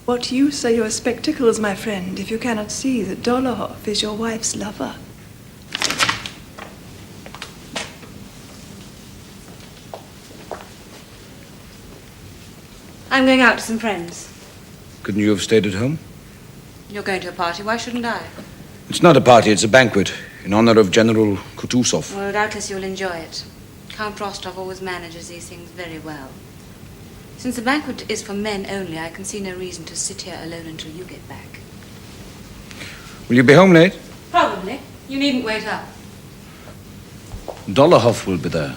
What use are your spectacles, my friend, if you cannot see that Dolohov is your wife's lover? I'm going out to some friends. Couldn't you have stayed at home? You're going to a party, why shouldn't I? It's not a party, it's a banquet in honor of General Kutuzov. Well, doubtless you'll enjoy it. Count Rostov always manages these things very well. Since the banquet is for men only, I can see no reason to sit here alone until you get back. Will you be home late? Probably. You needn't wait up. Dolohov will be there.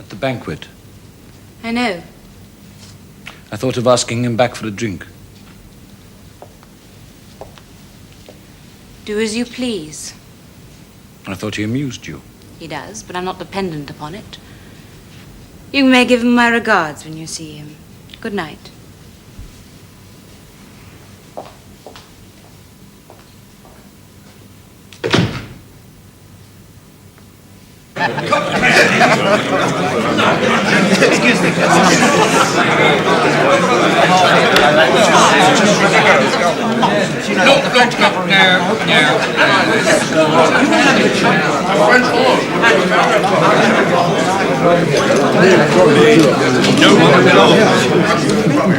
At the banquet. I know. I thought of asking him back for a drink. Do as you please. I thought he amused you. He does, but I'm not dependent upon it. You may give him my regards when you see him. Good night. Excuse me.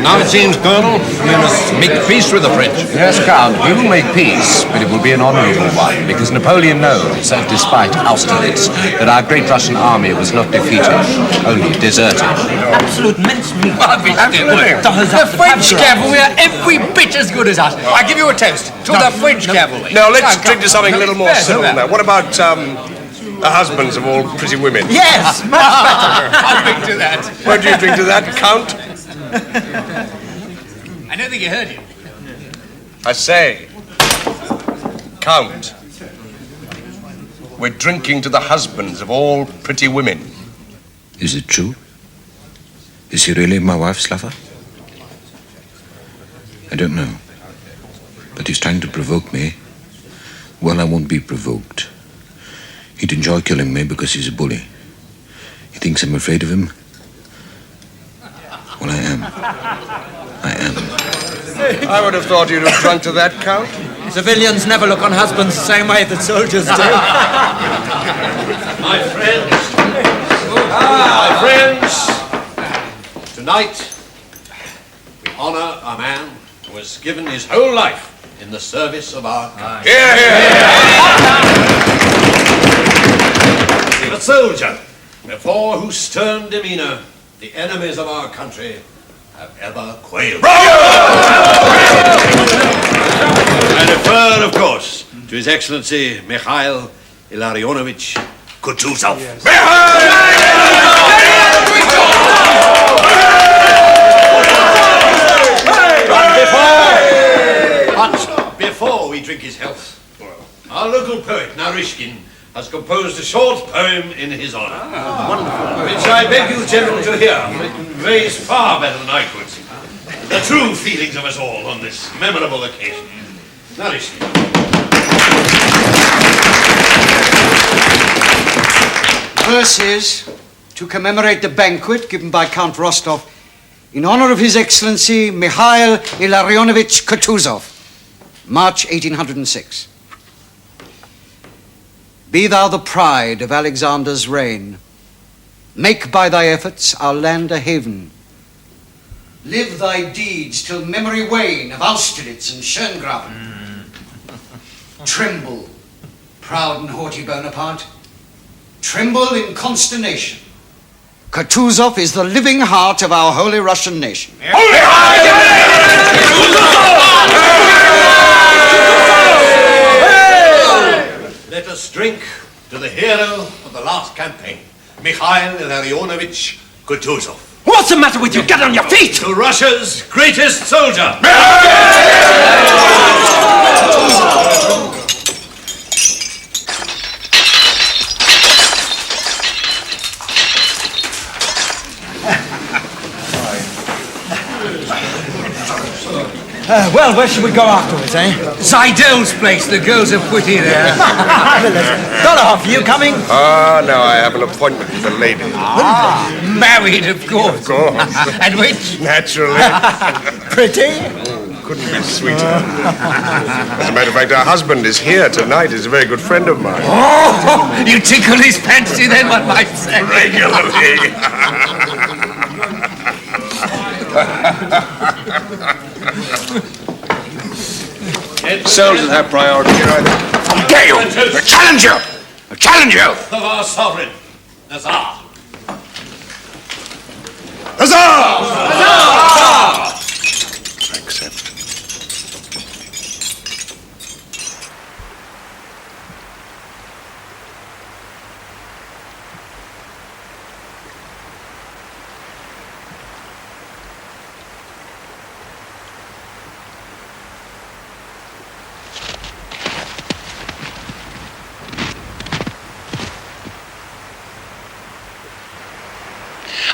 Now it seems, Colonel, we must make peace with the French. Yes, Count, we will make peace, but it will be an honorable one, because Napoleon knows that despite Austerlitz, that our great Russian army was not defeated, only deserted. Absolute mincemeat. The French cavalry are every bit as good as us. I give you a toast to the French cavalry. Now, let's drink to something a little more civil now. What about, the husbands of all pretty women? Yes, much better. I'll drink to that. Won't you drink to that, Count? I don't think you heard you. I say, Count, we're drinking to the husbands of all pretty women. Is it true? Is he really my wife's lover? I don't know. But he's trying to provoke me. Well, I won't be provoked. He'd enjoy killing me because he's a bully. He thinks I'm afraid of him. Well, I am. I am. I would have thought you'd have drunk to that, Count. Civilians never look on husbands the same way that soldiers do. My friends, tonight we honor a man who has given his whole life in the service of our country. Hear, A soldier before whose stern demeanor the enemies of our country have ever quailed. I refer, of course, to His Excellency Mikhail Ilarionovich Kutuzov. But before we drink his health, our local poet, Narishkin, has composed a short poem in his honor. Which I beg you, General, to hear. It conveys far better than I could the true feelings of us all on this memorable occasion. Narishkin. Verses to commemorate the banquet given by Count Rostov in honor of His Excellency Mikhail Ilarionovich Kutuzov, March 1806. Be thou the pride of Alexander's reign. Make by thy efforts our land a haven. Live thy deeds till memory wane of Austerlitz and Schöngraben. Tremble, proud and haughty Bonaparte. Tremble in consternation. Kutuzov is the living heart of our holy Russian nation. Let us drink to the hero of the last campaign, Mikhail Ilarionovich Kutuzov. What's the matter with you? Get on your feet! To Russia's greatest soldier! Well, where should we go afterwards, eh? Seidel's place. The girls are pretty there. Dolohoff, you coming? No, I have an appointment with a lady. Married, of course. Of course. And which? Naturally. Pretty? Couldn't be sweeter. As a matter of fact, our husband is here tonight. He's a very good friend of mine. Oh, you tickle his fancy then, one might say. Regularly. Soldiers have priority. I Get you! I challenge you! I challenge you! Of our sovereign, the Tsar. Huzzah! Huzzah! I accept.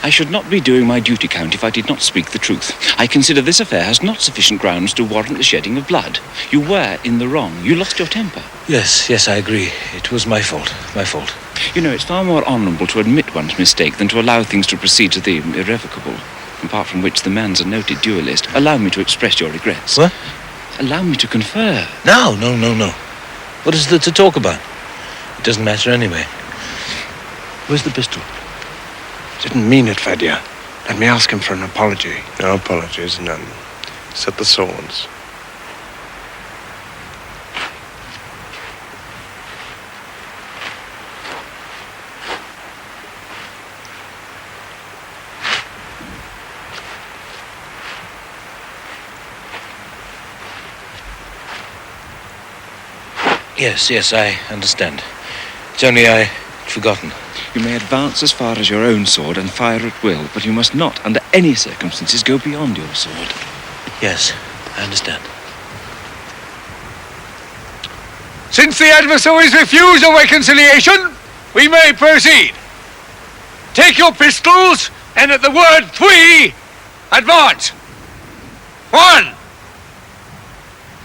I should not be doing my duty, Count, if I did not speak the truth. I consider this affair has not sufficient grounds to warrant the shedding of blood. You were in the wrong. You lost your temper. Yes, I agree. It was my fault. You know, it's far more honourable to admit one's mistake than to allow things to proceed to the irrevocable. Apart from which, the man's a noted duellist. Allow me to express your regrets. What? Allow me to confer. No. What is there to talk about? It doesn't matter anyway. Where's the pistol? Didn't mean it, Fadia. Let me ask him for an apology. No apologies, none. Set the swords. Yes, I understand. It's only I'd forgotten. You may advance as far as your own sword and fire at will, but you must not, under any circumstances, go beyond your sword. Yes, I understand. Since the adversaries refuse a reconciliation, we may proceed. Take your pistols, and at the word 3, advance. 1,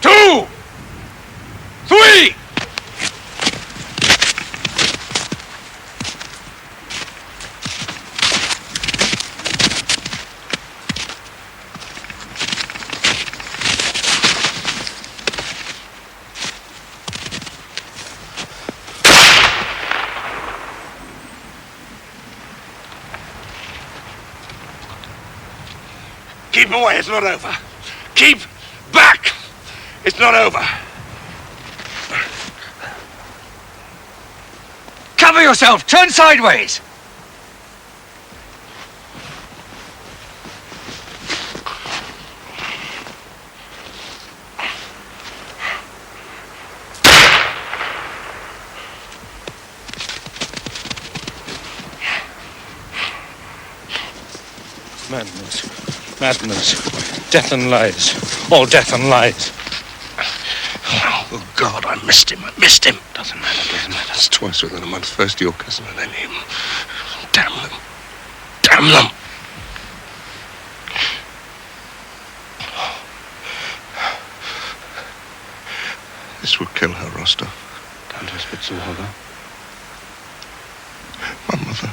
2, 3! Keep away, it's not over. Keep back! It's not over. Cover yourself! Turn sideways! Madness. Death and lies. All death and lies. Oh, God, I missed him. Doesn't matter. It's twice within a month. First your cousin and then him. Damn them. This will kill her, Rostov. Don't whisper zu Holger. My mother.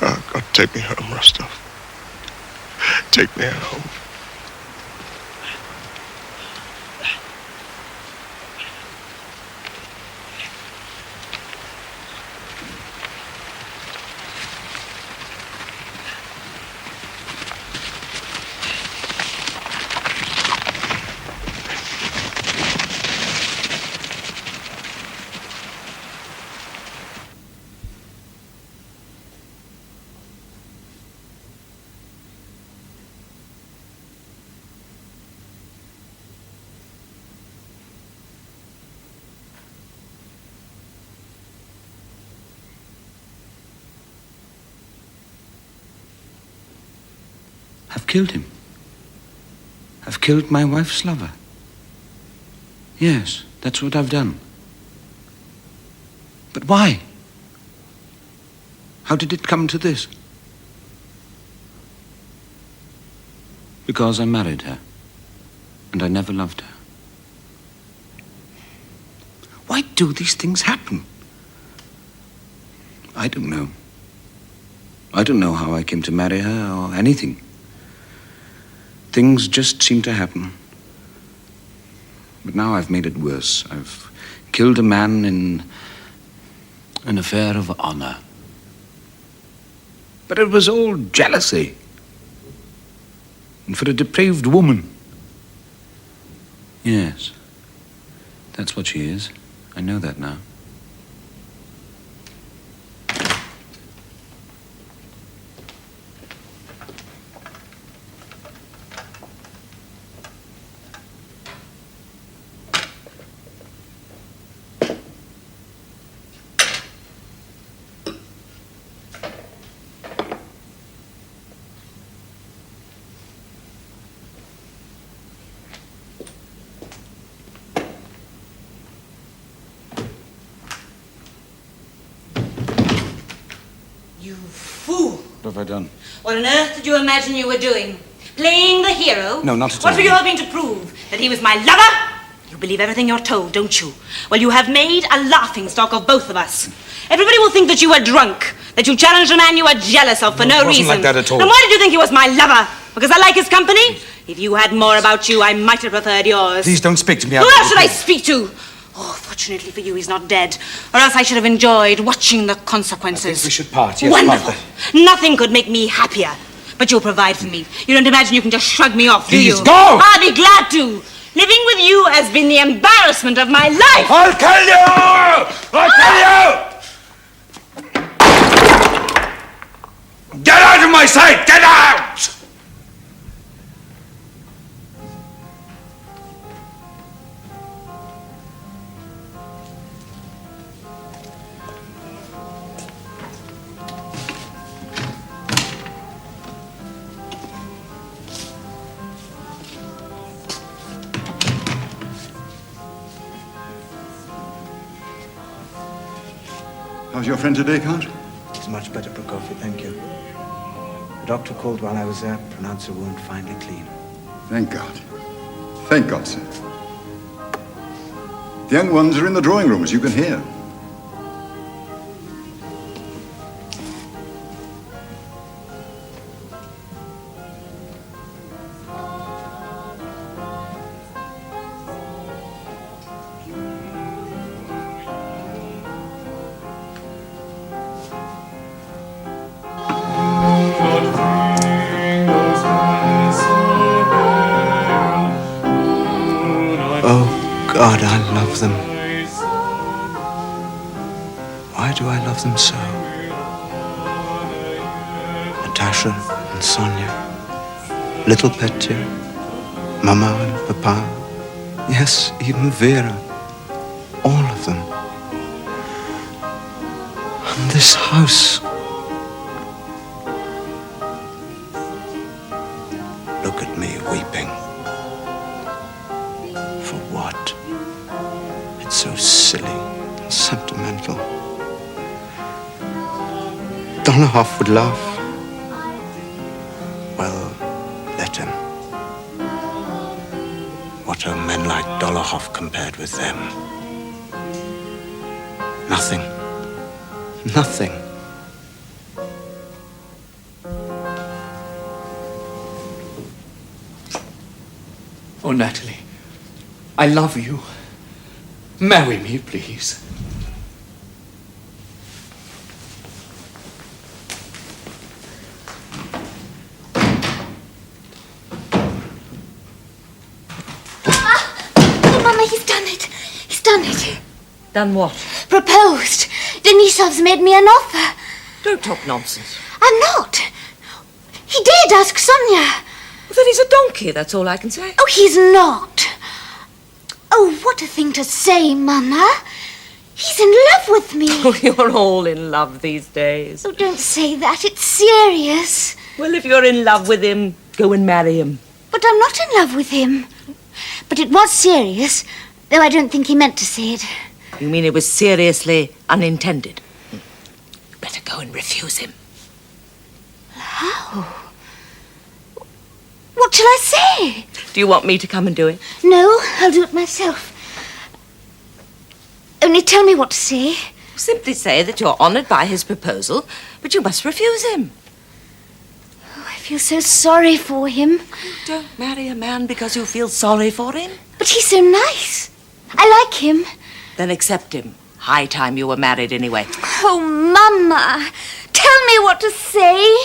Oh, God, take me home, Rostov. Take me home. I've killed him. I've killed my wife's lover. Yes, that's what I've done. But why? How did it come to this? Because I married her. And I never loved her. Why do these things happen? I don't know. I don't know how I came to marry her or anything. Things just seem to happen. But now I've made it worse. I've killed a man in an affair of honor. But it was all jealousy. And for a depraved woman. Yes. That's what she is. I know that now. You fool! What have I done? What on earth did you imagine you were doing? Playing the hero? No, not at all. What were you hoping to prove? That he was my lover? You believe everything you're told, don't you? Well, you have made a laughingstock of both of us. Everybody will think that you were drunk, that you challenged a man you were jealous of for no reason. It wasn't like that at all. Then why did you think he was my lover? Because I like his company? If you had more about you, I might have preferred yours. Please don't speak to me. Who else should I speak to? Oh, fortunately for you, he's not dead. Or else I should have enjoyed watching the consequences. I think we should part, yes, Wonderful. Martha. Nothing could make me happier. But you'll provide for me. You don't imagine you can just shrug me off, do Please, you? go! I'll be glad to. Living with you has been the embarrassment of my life. I'll kill you! I'll kill you! Get out of my sight! Get out! How's your friend today, Count? He's much better, Prokofiev, thank you. The doctor called while I was there, pronounced the wound finally clean. Thank God. Thank God, sir. The young ones are in the drawing room, as you can hear. God, I love them. Why do I love them so? Natasha and Sonia, little Petya, Mama and Papa, yes, even Vera, all of them. And this house. Look at me weeping. For what? It's so silly and sentimental. Dolohov would laugh. Well, let him. What are men like Dolohov compared with them? Nothing. Nothing. Oh, Natalie, I love you. Marry me, please. Oh, Mama, he's done it. He's done it. Done what? Proposed. Denisov's made me an offer. Don't talk nonsense. I'm not. He did ask Sonia. Well, then he's a donkey, that's all I can say. Oh, he's not. Oh, what a thing to say, Mama. He's in love with me. Oh, you're all in love these days. Oh, don't say that. It's serious. Well, if you're in love with him, go and marry him. But I'm not in love with him. But it was serious, though I don't think he meant to say it. You mean it was seriously unintended? You better go and refuse him. How? What shall I say? Do you want me to come and do it? No, I'll do it myself. Only tell me what to say. Simply say that you're honoured by his proposal, but you must refuse him. Oh, I feel so sorry for him. Don't marry a man because you feel sorry for him. But he's so nice. I like him. Then accept him. High time you were married anyway. Oh, Mama, tell me what to say.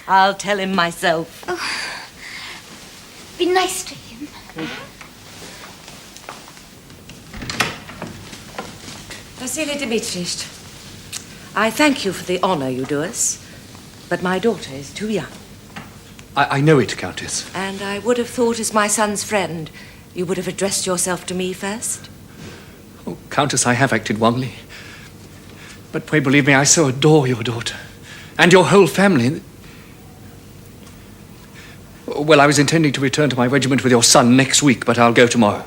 I'll tell him myself. Oh, be nice to him. Vasily Dmitrich, I thank you for the honour you do us, but my daughter is too young. I know it, Countess. And I would have thought, as my son's friend, you would have addressed yourself to me first. Oh, Countess, I have acted wrongly. But pray believe me, I so adore your daughter. And your whole family. Well, I was intending to return to my regiment with your son next week, but I'll go tomorrow.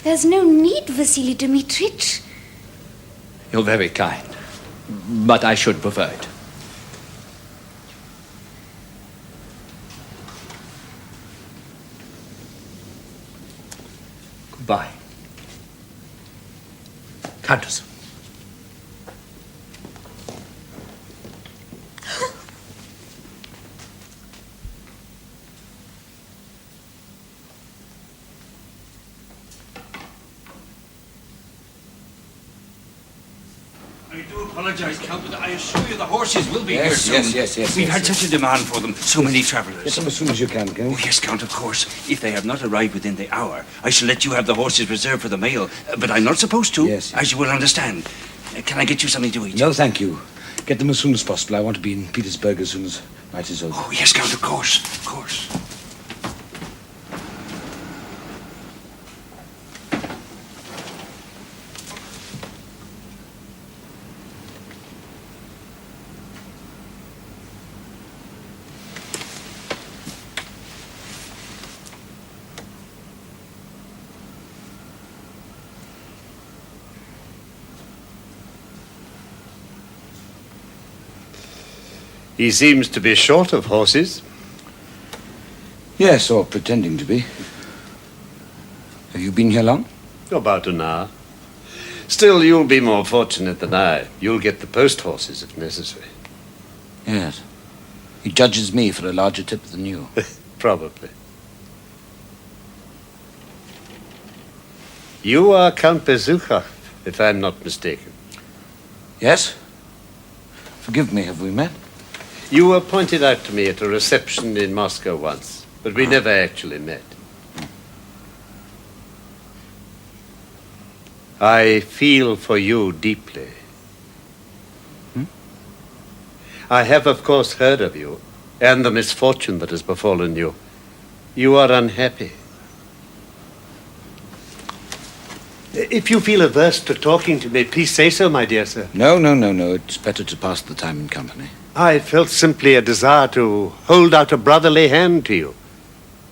There's no need, Vasily Dmitrich. You're very kind. But I should prefer it. Goodbye. Countess. I do apologize, Count, but I assure you the horses will be Yes, here soon. yes. We've had such a demand for them, so many travellers. Get them as soon as you can, Oh, yes, Count, of course. If they have not arrived within the hour, I shall let you have the horses reserved for the mail. But I'm not supposed to, as you will understand. Can I get you something to eat? No, thank you. Get them as soon as possible. I want to be in Petersburg as soon as night is over. Oh, yes, Count, of course, of course. He seems to be short of horses. Yes, or pretending to be. Have you been here long? About an hour. Still, you'll be more fortunate than I. You'll get the post horses if necessary. Yes. He judges me for a larger tip than you. Probably. You are Count Bezukhov, if I'm not mistaken. Yes? Forgive me, have we met? You were pointed out to me at a reception in Moscow once, but we never actually met. I feel for you deeply. I have, of course, heard of you and the misfortune that has befallen you. You are unhappy. If you feel averse to talking to me, please say so, my dear sir. No. It's better to pass the time in company. I felt simply a desire to hold out a brotherly hand to you.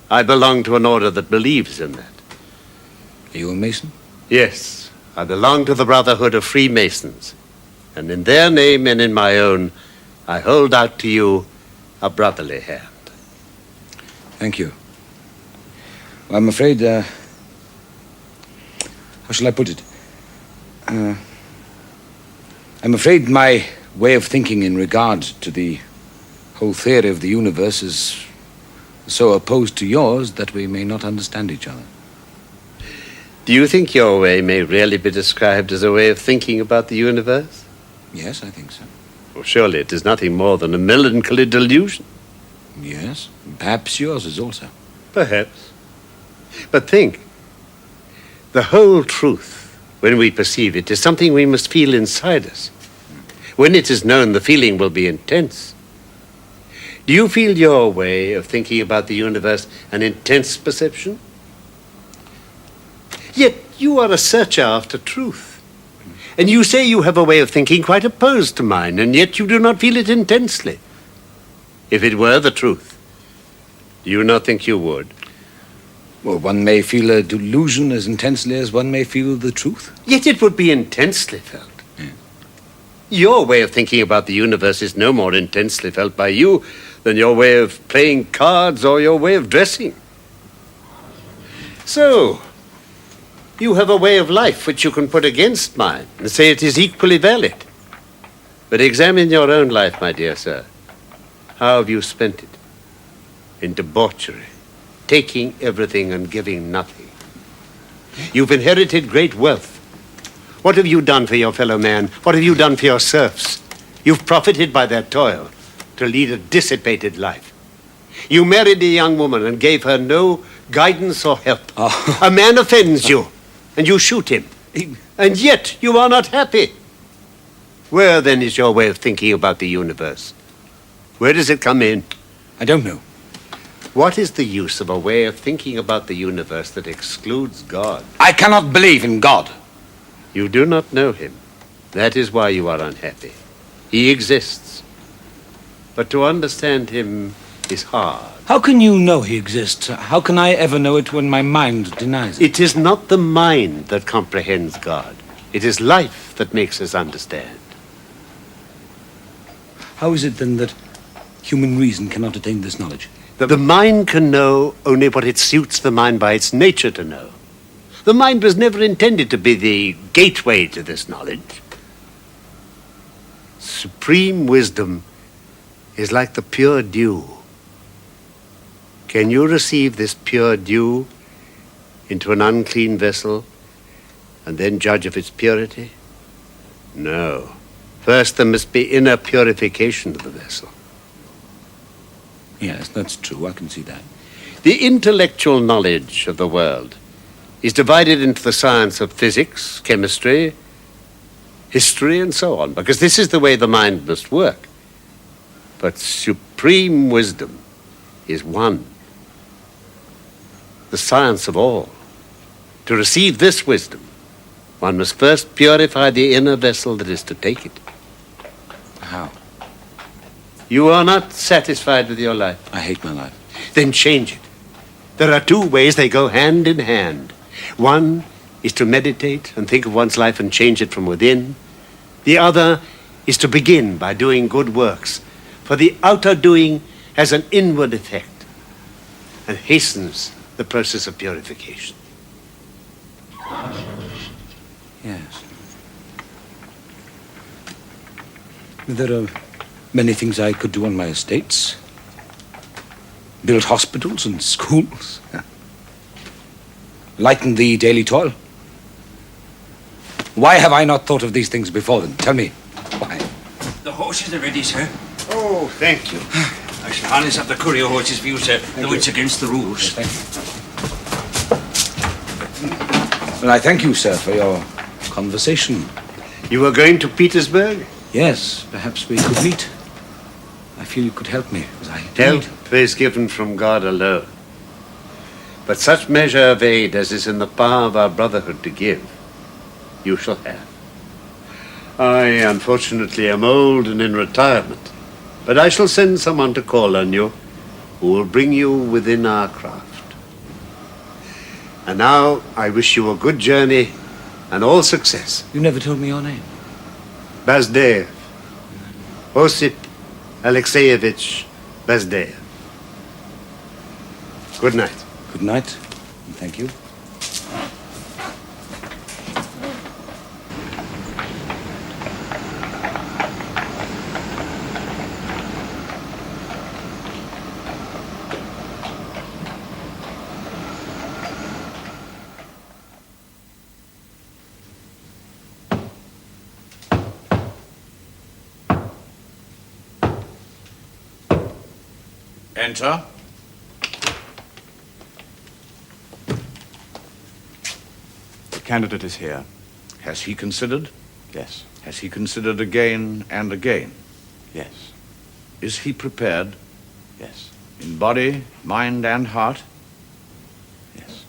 I belong to an order that believes in that. Are you a Mason? Yes, I belong to the Brotherhood of Freemasons. And in their name and in my own, I hold out to you a brotherly hand. Thank you. Well, I'm afraid, how shall I put it? I'm afraid my way of thinking in regard to the whole theory of the universe is so opposed to yours that we may not understand each other. Do you think your way may really be described as a way of thinking about the universe? Yes, I think so. Well, surely it is nothing more than a melancholy delusion. Yes, perhaps yours is also. Perhaps. But think, the whole truth, when we perceive it, is something we must feel inside us. When it is known, the feeling will be intense. Do you feel your way of thinking about the universe an intense perception? Yet you are a searcher after truth. And you say you have a way of thinking quite opposed to mine, and yet you do not feel it intensely. If it were the truth, do you not think you would? Well, one may feel a delusion as intensely as one may feel the truth. Yet it would be intensely felt. Your way of thinking about the universe is no more intensely felt by you than your way of playing cards or your way of dressing. So, you have a way of life which you can put against mine and say it is equally valid. But examine your own life, my dear sir. How have you spent it? In debauchery, taking everything and giving nothing. You've inherited great wealth. What have you done for your fellow man? What have you done for your serfs? You've profited by their toil to lead a dissipated life. You married a young woman and gave her no guidance or help. A man offends you, and you shoot him. And yet you are not happy. Where then is your way of thinking about the universe? Where does it come in? I don't know. What is the use of a way of thinking about the universe that excludes God? I cannot believe in God. You do not know him. That is why you are unhappy. He exists. But to understand him is hard. How can you know he exists? How can I ever know it when my mind denies it? It is not the mind that comprehends God. It is life that makes us understand. How is it then that human reason cannot attain this knowledge? The mind can know only what it suits the mind by its nature to know. The mind was never intended to be the gateway to this knowledge. Supreme wisdom is like the pure dew. Can you receive this pure dew into an unclean vessel and then judge of its purity? No. First, there must be inner purification of the vessel. Yes, that's true. I can see that. The intellectual knowledge of the world is divided into the science of physics, chemistry, history, and so on, because this is the way the mind must work. But supreme wisdom is one, the science of all. To receive this wisdom, one must first purify the inner vessel that is to take it. How? You are not satisfied with your life. I hate my life. Then change it. There are two ways, they go hand in hand. One is to meditate and think of one's life and change it from within. The other is to begin by doing good works, for the outer doing has an inward effect and hastens the process of purification. Yes. There are many things I could do on my estates. Build hospitals and schools. Lighten the daily toil. Why have I not thought of these things before then? Tell me. Why? The horses are ready, sir. Oh, thank you. I shall harness up the courier horses for you, sir, though it's against the rules. Yes, thank you. Well, I thank you, sir, for your conversation. You are going to Petersburg? Yes, perhaps we could meet. I feel you could help me, as I Help need. is given from God alone. But such measure of aid as is in the power of our brotherhood to give, you shall have. I, unfortunately, am old and in retirement, but I shall send someone to call on you who will bring you within our craft. And now I wish you a good journey and all success. You never told me your name. Bazdev. Osip Alexeyevich Bazdev. Good night. Good night, and thank you. Enter. The candidate is here. Has he considered? Yes. Has he considered again and again? Yes. Is he prepared? Yes. In body, mind, and heart? Yes.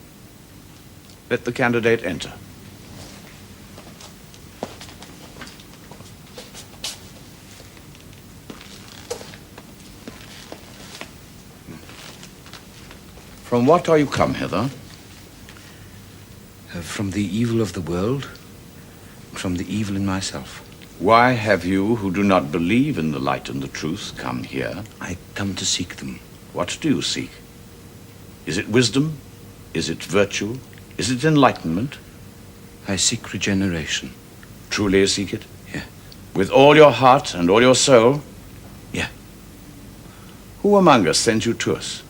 Let the candidate enter. From what are you come hither? From the evil of the world, from the evil in myself. Why have you, who do not believe in the light and the truth, come here? I come to seek them. What do you seek? Is it wisdom? Is it virtue? Is it enlightenment? I seek regeneration. Truly you seek it? Yeah. With all your heart and all your soul? Yeah. Who among us sent you to us?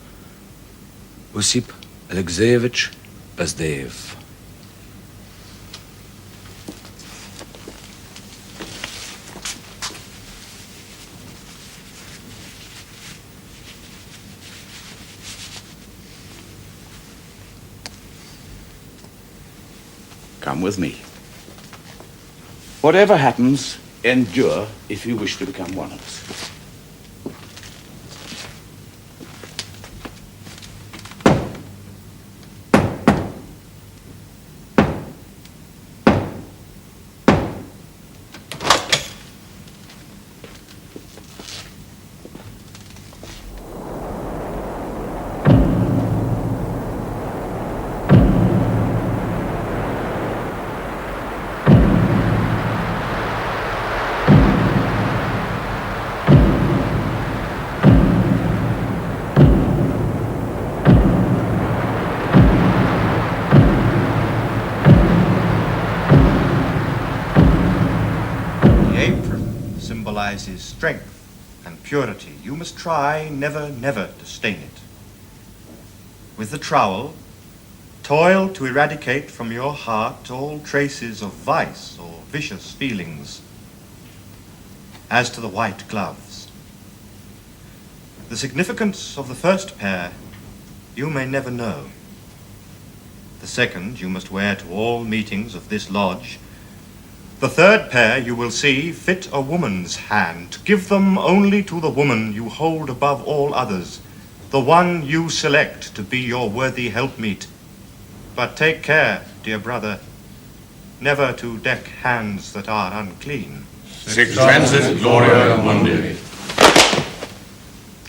Osip Alexeyevich Bazdeev. Come with me. Whatever happens, endure if you wish to become one of us. Symbolizes strength and purity. You must try never, never to stain it. With the trowel, toil to eradicate from your heart all traces of vice or vicious feelings. As to the white gloves, the significance of the first pair you may never know. The second you must wear to all meetings of this lodge. The third pair you will see fit a woman's hand. Give them only to the woman you hold above all others, the one you select to be your worthy helpmeet. But take care, dear brother, never to deck hands that are unclean. Sic transit gloria mundi.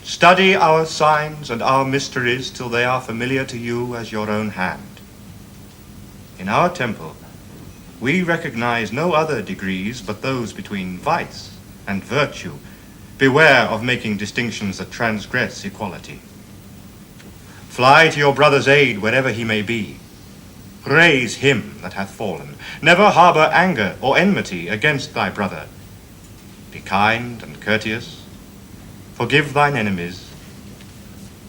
Study our signs and our mysteries till they are familiar to you as your own hand. In our temple, we recognize no other degrees but those between vice and virtue. Beware of making distinctions that transgress equality. Fly to your brother's aid wherever he may be. Praise him that hath fallen. Never harbor anger or enmity against thy brother. Be kind and courteous. Forgive thine enemies.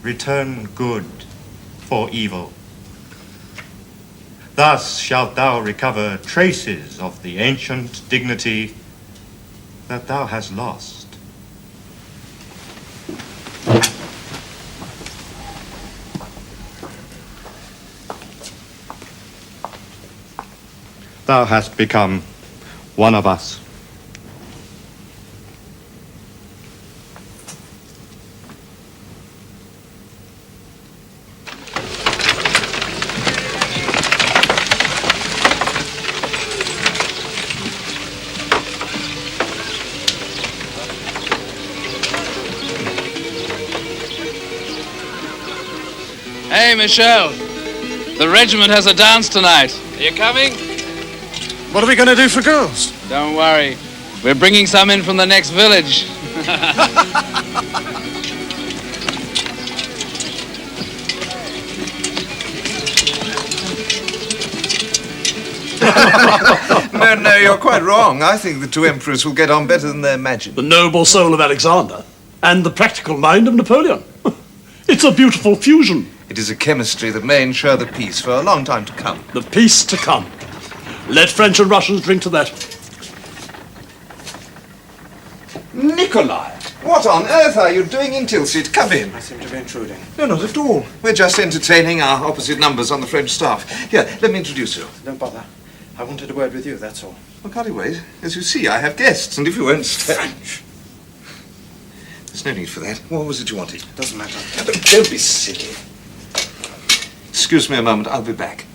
Return good for evil. Thus shalt thou recover traces of the ancient dignity that thou hast lost. Thou hast become one of us. Hey, Michelle. The regiment has a dance tonight. Are you coming? What are we going to do for girls? Don't worry. We're bringing some in from the next village. No, you're quite wrong. I think the two emperors will get on better than they imagine. The noble soul of Alexander and the practical mind of Napoleon. It's a beautiful fusion. It is a chemistry that may ensure the peace for a long time to come. The peace to come. Let French and Russians drink to that. Nikolai, what on earth are you doing in Tilsit? Come in. I seem to be intruding. No, not at all. We're just entertaining our opposite numbers on the French staff. Here, let me introduce you. Don't bother. I wanted a word with you, that's all. Well, can't you wait? As you see, I have guests, and if you won't stay... French! There's no need for that. What was it you wanted? Doesn't matter. Don't be silly. Excuse me a moment. I'll be back.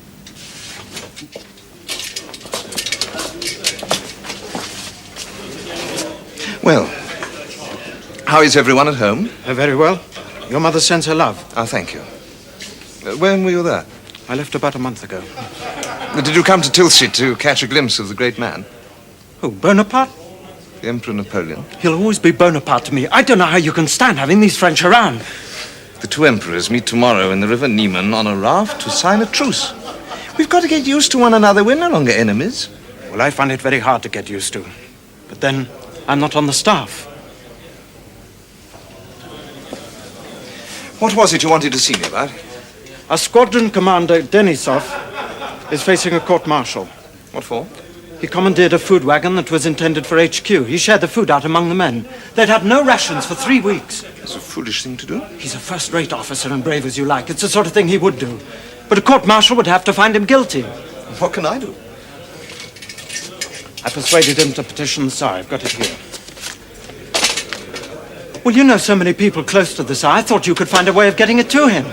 Well, how is everyone at home? Very well. Your mother sends her love. Oh, thank you. When were you there? I left about a month ago. Did you come to Tilsit to catch a glimpse of the great man? Who, Bonaparte? The Emperor Napoleon? He'll always be Bonaparte to me. I don't know how you can stand having these French around. The two emperors meet tomorrow in the River Niemen on a raft to sign a truce. We've got to get used to one another. We're no longer enemies. Well, I find it very hard to get used to. But then, I'm not on the staff. What was it you wanted to see me about? Our squadron commander, Denisov, is facing a court-martial. What for? He commandeered a food wagon that was intended for HQ. He shared the food out among the men. They'd had no rations for 3 weeks. It's a foolish thing to do. He's a first-rate officer and brave as you like. It's the sort of thing he would do. But a court-martial would have to find him guilty. What can I do? I persuaded him to petition the Tsar. I've got it here. Well, you know so many people close to the Tsar. I thought you could find a way of getting it to him.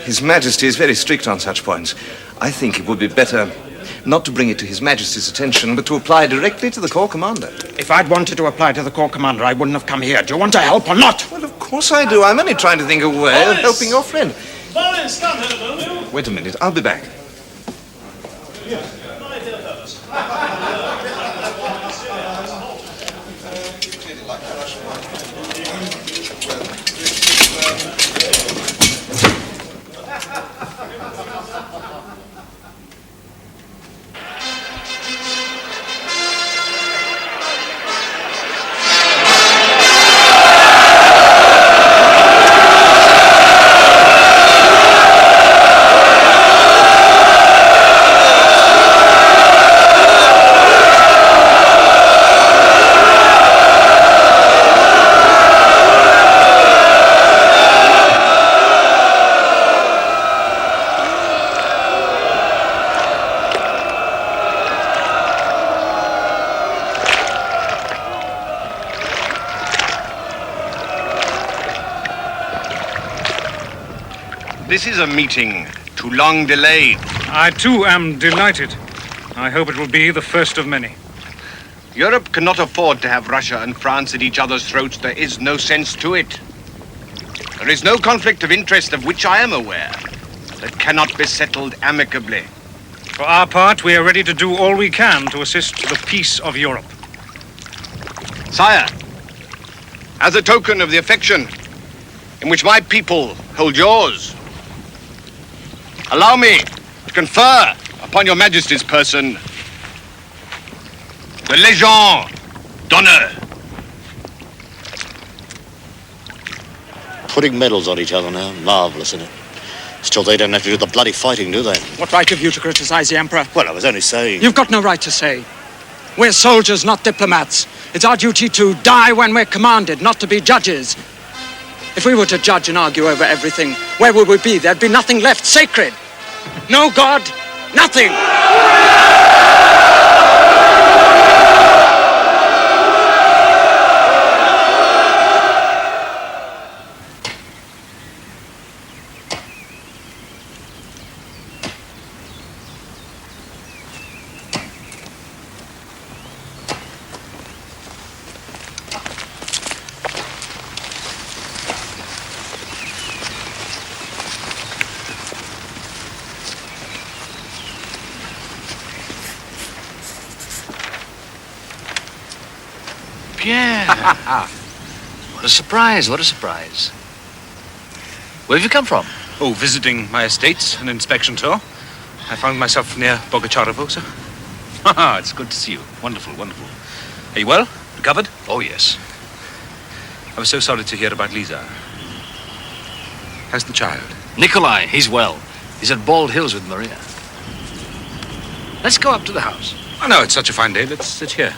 His Majesty is very strict on such points. I think it would be better not to bring it to His Majesty's attention, but to apply directly to the Corps Commander. If I'd wanted to apply to the Corps Commander, I wouldn't have come here. Do you want to help or not? Well, of course I do. I'm only trying to think of a way of helping your friend. Boris, come here, will you? Wait a minute. I'll be back. My dear fellows. This is a meeting too long delayed. I too am delighted. I hope it will be the first of many. Europe cannot afford to have Russia and France at each other's throats. There is no sense to it. There is no conflict of interest of which I am aware that cannot be settled amicably. For our part, we are ready to do all we can to assist the peace of Europe. Sire, as a token of the affection in which my people hold yours, allow me to confer upon your Majesty's person the Légion d'honneur. Putting medals on each other now, marvellous, isn't it? Still, they don't have to do the bloody fighting, do they? What right have you to criticize the Emperor? Well, I was only saying... You've got no right to say. We're soldiers, not diplomats. It's our duty to die when we're commanded, not to be judges. If we were to judge and argue over everything, where would we be? There'd be nothing left sacred. No God, nothing. Pierre! What a surprise, what a surprise. Where have you come from? Oh, visiting my estates, an inspection tour. I found myself near Bogocharovo, sir. It's good to see you. Wonderful, wonderful. Are you well? Recovered? Oh, yes. I was so sorry to hear about Lisa. How's the child? Nikolai, he's well. He's at Bald Hills with Maria. Let's go up to the house. Oh, no, it's such a fine day. Let's sit here.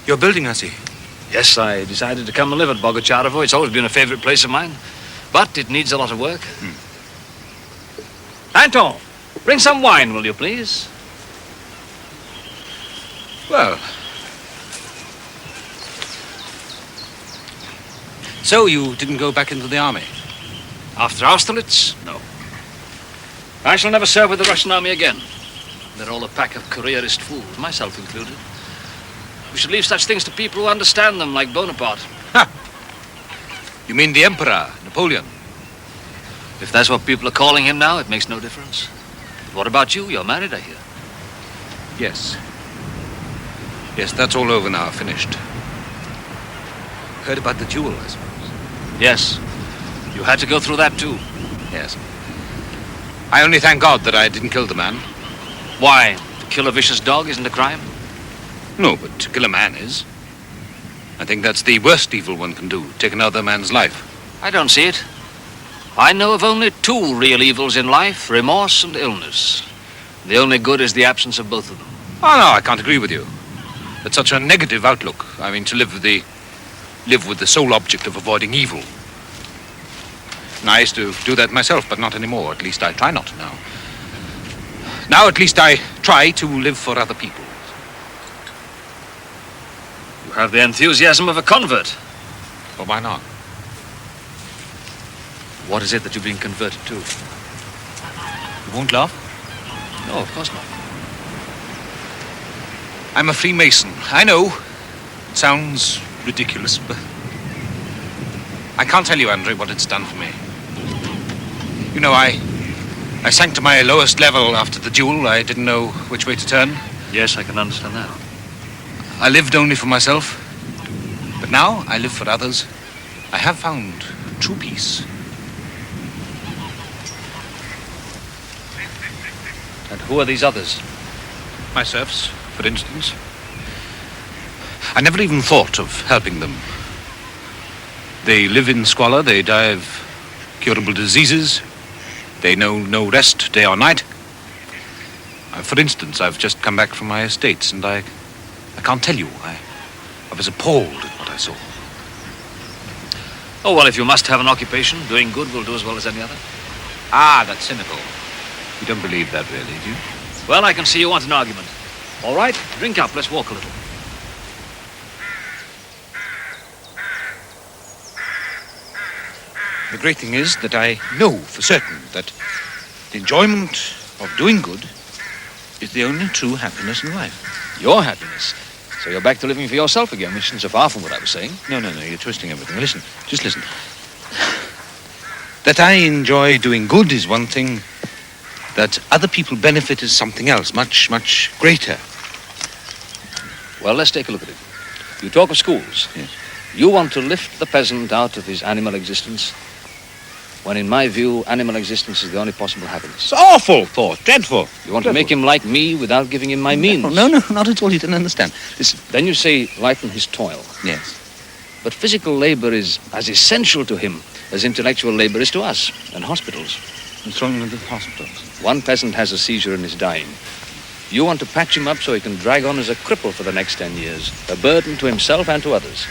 You're building, I see. Yes, I decided to come and live at Bogocharovo. It's always been a favorite place of mine. But it needs a lot of work. Anton, bring some wine, will you, please? Well. So you didn't go back into the army? After Austerlitz? No. I shall never serve with the Russian army again. They're all a pack of careerist fools, myself included. We should leave such things to people who understand them, like Bonaparte. Ha! You mean the Emperor, Napoleon? If that's what people are calling him now, it makes no difference. What about you? You're married, I hear. Yes. Yes, that's all over now, finished. Heard about the duel, I suppose? Yes. You had to go through that too. Yes. I only thank God that I didn't kill the man. Why? To kill a vicious dog isn't a crime? No, but to kill a man is. I think that's the worst evil one can do, take another man's life. I don't see it. I know of only two real evils in life, remorse and illness. The only good is the absence of both of them. Oh, no, I can't agree with you. It's such a negative outlook. I mean, to live with the sole object of avoiding evil. And I used to do that myself, but not anymore. At least I try not to now. Now, at least I try to live for other people. You have the enthusiasm of a convert. Well, why not? What is it that you've been converted to? You won't laugh? No, of course not. I'm a Freemason. I know. It sounds ridiculous, but I can't tell you, Andre, what it's done for me. You know, I sank to my lowest level after the duel. I didn't know which way to turn. Yes, I can understand that. I lived only for myself. But now I live for others. I have found true peace. And who are these others? My serfs, for instance. I never even thought of helping them. They live in squalor, they die of curable diseases. They know no rest day or night. For instance, I've just come back from my estates, and I can't tell you. I was appalled at what I saw. Oh, well, if you must have an occupation, doing good will do as well as any other. Ah, that's cynical. You don't believe that, really, do you? Well, I can see you want an argument. All right, drink up, let's walk a little. The great thing is that I know for certain that the enjoyment of doing good is the only true happiness in life. Your happiness? So you're back to living for yourself again, which isn't so far from what I was saying. No, you're twisting everything. Listen, just listen. That I enjoy doing good is one thing. That other people benefit is something else, much, much greater. Well, let's take a look at it. You talk of schools. Yes. You want to lift the peasant out of his animal existence, when in my view, animal existence is the only possible happiness. It's awful thought, dreadful. You want to make him like me without giving him my means. No, not at all. You don't understand. Listen. Then you say lighten his toil. Yes. But physical labor is as essential to him as intellectual labor is to us, and hospitals. What's wrong with the hospitals? One peasant has a seizure and is dying. You want to patch him up so he can drag on as a cripple for the next 10 years, a burden to himself and to others.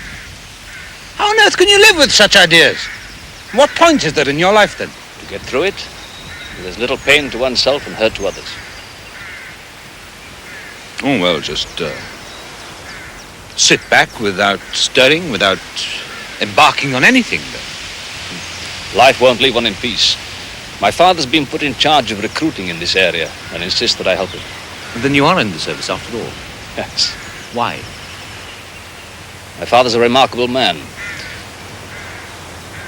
How on earth can you live with such ideas? What point is there in your life, then? To get through it, with as little pain to oneself and hurt to others. Oh, well, just sit back without stirring, without embarking on anything, then. Life won't leave one in peace. My father's been put in charge of recruiting in this area and insists that I help him. And then you are in the service after all? Yes. Why? My father's a remarkable man.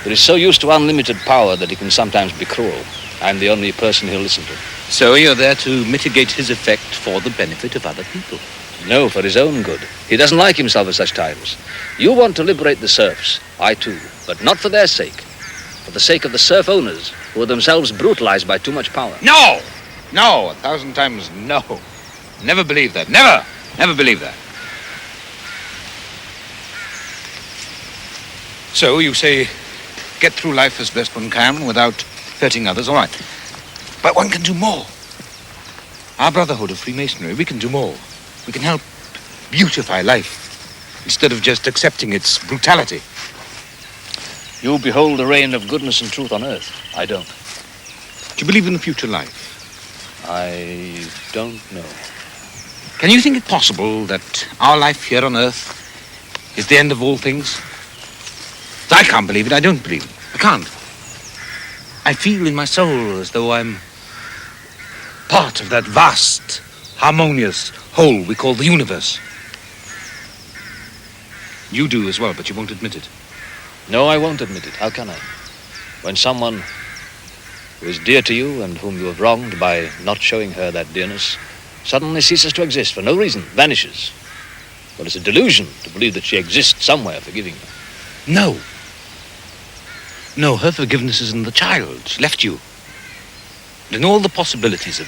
But he's so used to unlimited power that he can sometimes be cruel. I'm the only person he'll listen to. So you're there to mitigate his effect for the benefit of other people? No, for his own good. He doesn't like himself at such times. You want to liberate the serfs. I too. But not for their sake. For the sake of the serf owners, who are themselves brutalized by too much power. No! No, 1,000 times no. Never believe that. Never believe that. So you say, get through life as best one can without hurting others, all right. But one can do more. Our brotherhood of Freemasonry, we can do more. We can help beautify life instead of just accepting its brutality. You behold the reign of goodness and truth on earth. I don't. Do you believe in the future life? I don't know. Can you think it possible that our life here on earth is the end of all things? I can't believe it. I don't believe it. I can't. I feel in my soul as though I'm part of that vast, harmonious whole we call the universe. You do as well, but you won't admit it. No, I won't admit it. How can I? When someone who is dear to you and whom you have wronged by not showing her that dearness suddenly ceases to exist for no reason, vanishes. Well, it's a delusion to believe that she exists somewhere forgiving you. No. No, her forgiveness is in the child. She left you. And in all the possibilities of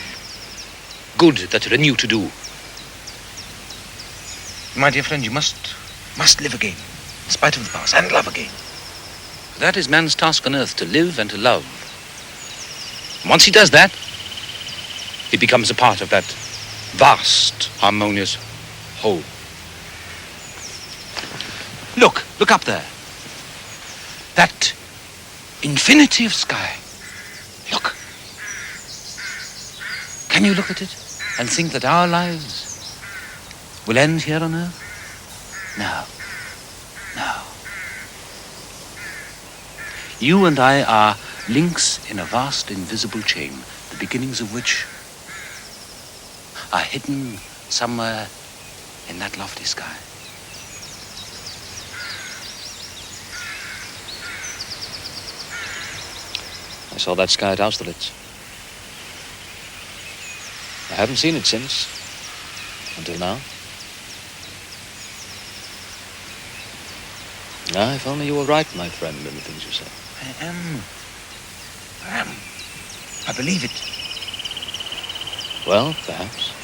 good that are in you to do. My dear friend, you must live again, in spite of the past, and love again. That is man's task on earth, to live and to love. And once he does that, he becomes a part of that vast, harmonious whole. Look up there. That infinity of sky. Look. Can you look at it and think that our lives will end here on earth? No. No. You and I are links in a vast invisible chain, the beginnings of which are hidden somewhere in that lofty sky. I saw that sky at Austerlitz. I haven't seen it since, until now. Ah, if only you were right, my friend, in the things you say. I am. I believe it. Well, perhaps.